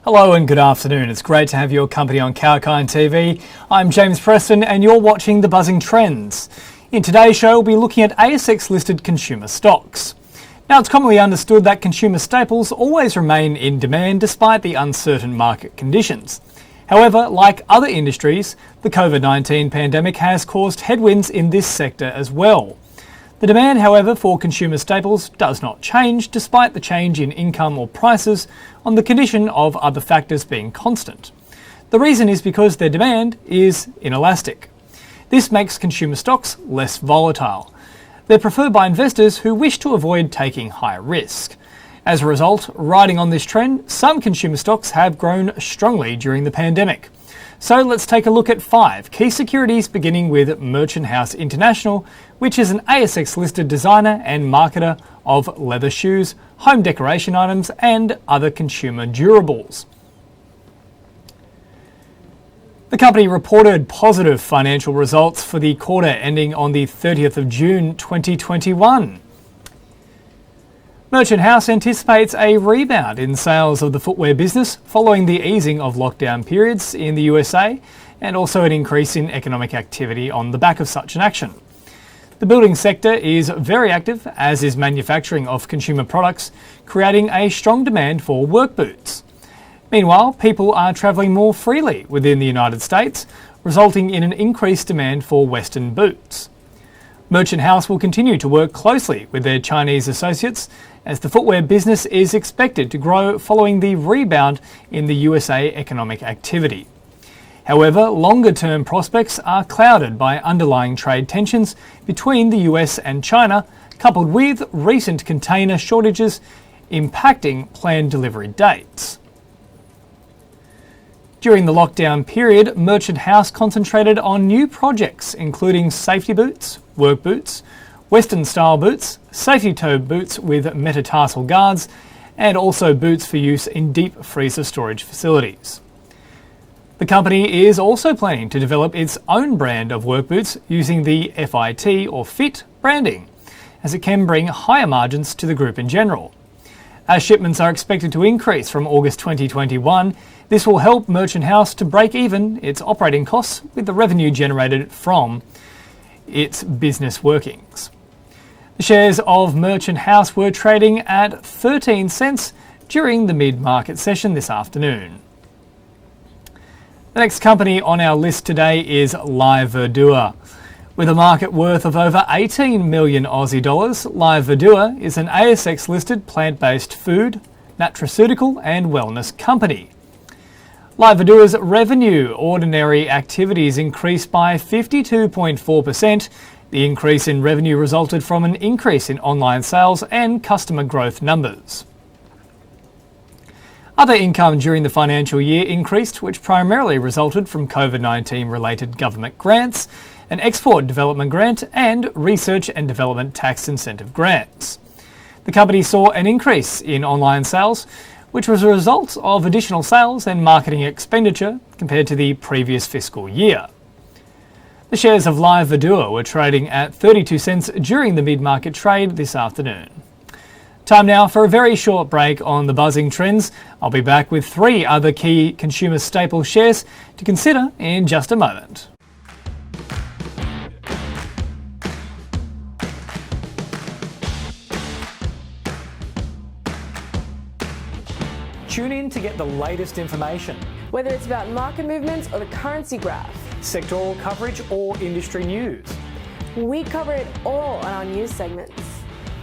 Hello and good afternoon. It's great to have your company on Kalkine TV. I'm James Preston and you're watching The Buzzing Trends. In today's show, we'll be looking at ASX-listed consumer stocks. Now, it's commonly understood that consumer staples always remain in demand despite the uncertain market conditions. However, like other industries, the COVID-19 pandemic has caused headwinds in this sector as well. The demand, however, for consumer staples does not change despite the change in income or prices on the condition of other factors being constant. The reason is because their demand is inelastic. This makes consumer stocks less volatile. They're preferred by investors who wish to avoid taking high risk. As a result, riding on this trend, some consumer stocks have grown strongly during the pandemic. So let's take a look at 5 key securities, beginning with Merchant House International, which is an ASX-listed designer and marketer of leather shoes, home decoration items and other consumer durables. The company reported positive financial results for the quarter ending on the 30th of June 2021. Merchant House anticipates a rebound in sales of the footwear business following the easing of lockdown periods in the USA and also an increase in economic activity on the back of such an action. The building sector is very active, as is manufacturing of consumer products, creating a strong demand for work boots. Meanwhile, people are travelling more freely within the United States, resulting in an increased demand for Western boots. Merchant House will continue to work closely with their Chinese associates as the footwear business is expected to grow following the rebound in the USA economic activity. However, longer-term prospects are clouded by underlying trade tensions between the US and China, coupled with recent container shortages impacting planned delivery dates. During the lockdown period, Merchant House concentrated on new projects including safety boots, work boots, Western-style boots, safety toe boots with metatarsal guards, and also boots for use in deep freezer storage facilities. The company is also planning to develop its own brand of work boots using the FIT or FIT branding, as it can bring higher margins to the group in general. As shipments are expected to increase from August 2021, this will help Merchant House to break even its operating costs with the revenue generated from its business workings. The shares of Merchant House were trading at 13 cents during the mid-market session this afternoon. The next company on our list today is Live Verdure. With a market worth of over 18 million Aussie dollars, Live Verdure is an ASX-listed plant-based food, nutraceutical and wellness company. Live Verdure's revenue ordinary activities increased by 52.4%. The increase in revenue resulted from an increase in online sales and customer growth numbers. Other income during the financial year increased, which primarily resulted from COVID-19 related government grants, an export development grant and research and development tax incentive grants. The company saw an increase in online sales, which was a result of additional sales and marketing expenditure compared to the previous fiscal year. The shares of Live Verdure were trading at 32 cents during the mid-market trade this afternoon. Time now for a very short break on The Buzzing Trends. I'll be back with 3 other key consumer staple shares to consider in just a moment. Tune in to get the latest information. Whether it's about market movements or the currency graph, Sectoral coverage or industry news. we cover it all on our news segments.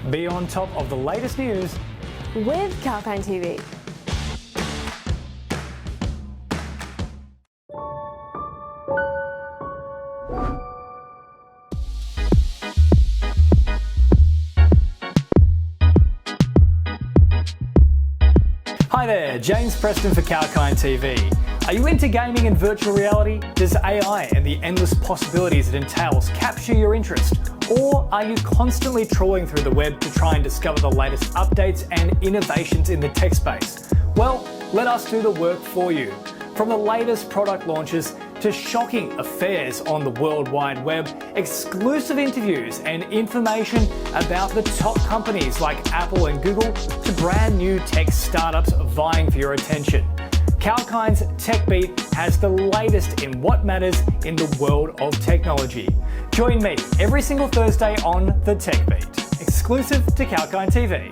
Be on top of the latest news With Kalkine TV. Hi there, James Preston for Kalkine TV. Are you into gaming and virtual reality? Does AI and the endless possibilities it entails capture your interest? Or are you constantly trawling through the web to try and discover the latest updates and innovations in the tech space? Well, let us do the work for you. From the latest product launches to shocking affairs on the World Wide Web, exclusive interviews and information about the top companies like Apple and Google to brand new tech startups vying for your attention. Kalkine's Tech Beat has the latest in what matters in the world of technology. Join me every single Thursday on the Tech Beat, exclusive to Kalkine TV.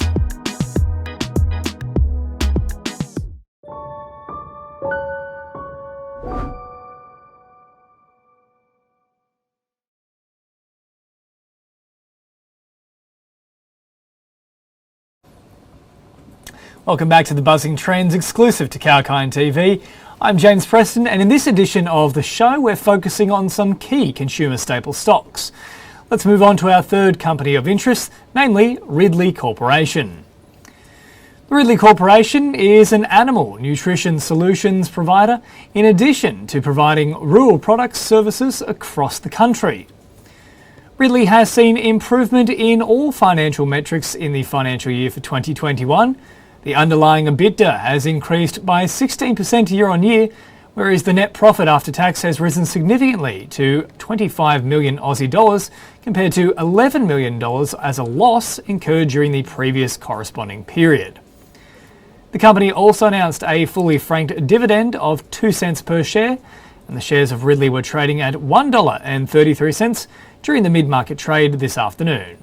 Welcome back to the Buzzing Trends exclusive to Kalkine TV. I'm James Preston, and in this edition of the show we're focusing on some key consumer staple stocks. Let's move on to our third company of interest, namely Ridley Corporation. The Ridley Corporation is an animal nutrition solutions provider in addition to providing rural products services across the country. Ridley has seen improvement in all financial metrics in the financial year for 2021. The underlying EBITDA has increased by 16% year on year, whereas the net profit after tax has risen significantly to 25 million Aussie dollars compared to $11 million as a loss incurred during the previous corresponding period. The company also announced a fully franked dividend of 2 cents per share, and the shares of Ridley were trading at $1.33 during the mid-market trade this afternoon.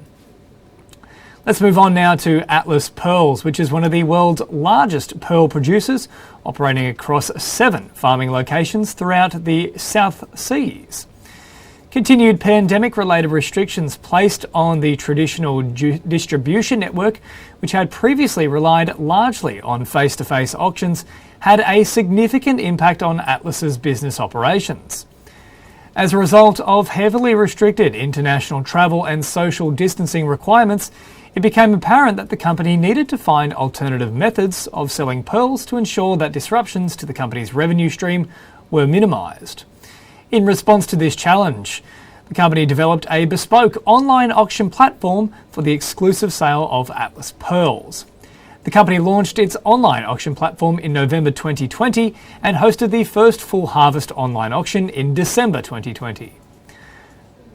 Let's move on now to Atlas Pearls, which is one of the world's largest pearl producers, operating across 7 farming locations throughout the South Seas. Continued pandemic-related restrictions placed on the traditional distribution network, which had previously relied largely on face-to-face auctions, had a significant impact on Atlas's business operations. As a result of heavily restricted international travel and social distancing requirements, it became apparent that the company needed to find alternative methods of selling pearls to ensure that disruptions to the company's revenue stream were minimised. In response to this challenge, the company developed a bespoke online auction platform for the exclusive sale of Atlas Pearls. The company launched its online auction platform in November 2020 and hosted the first full harvest online auction in December 2020.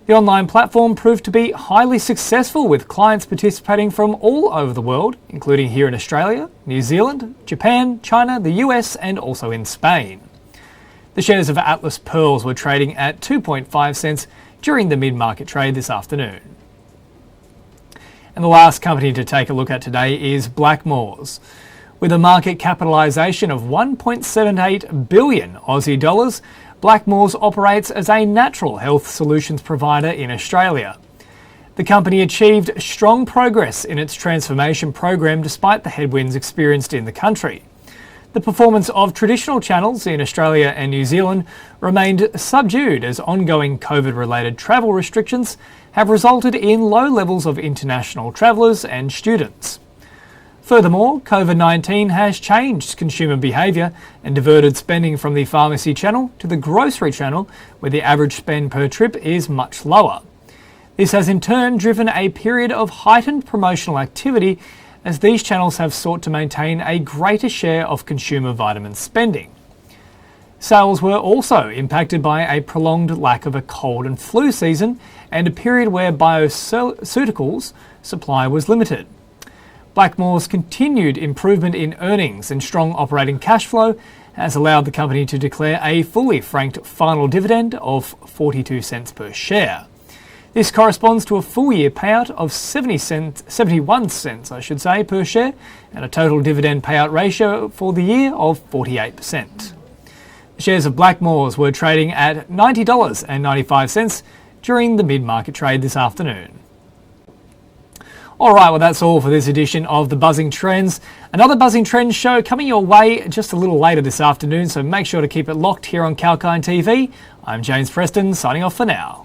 The online platform proved to be highly successful, with clients participating from all over the world, including here in Australia, New Zealand, Japan, China, the US, and also in Spain. The shares of Atlas Pearls were trading at 2.5 cents during the mid-market trade this afternoon. And the last company to take a look at today is Blackmores. With a market capitalisation of 1.78 billion Aussie dollars, Blackmores operates as a natural health solutions provider in Australia. The company achieved strong progress in its transformation program despite the headwinds experienced in the country. The performance of traditional channels in Australia and New Zealand remained subdued as ongoing COVID-related travel restrictions have resulted in low levels of international travellers and students. Furthermore, COVID-19 has changed consumer behaviour and diverted spending from the pharmacy channel to the grocery channel, where the average spend per trip is much lower. This has in turn driven a period of heightened promotional activity, as these channels have sought to maintain a greater share of consumer vitamin spending. Sales were also impacted by a prolonged lack of a cold and flu season and a period where bioceuticals supply was limited. Blackmores' continued improvement in earnings and strong operating cash flow has allowed the company to declare a fully franked final dividend of 42 cents per share. This corresponds to a full-year payout of 71 cents per share, and a total dividend payout ratio for the year of 48%. The shares of Blackmores were trading at $90.95 during the mid-market trade this afternoon. Alright, well that's all for this edition of the Buzzing Trends. Another Buzzing Trends show coming your way just a little later this afternoon, so make sure to keep it locked here on Kalkine TV. I'm James Preston, signing off for now.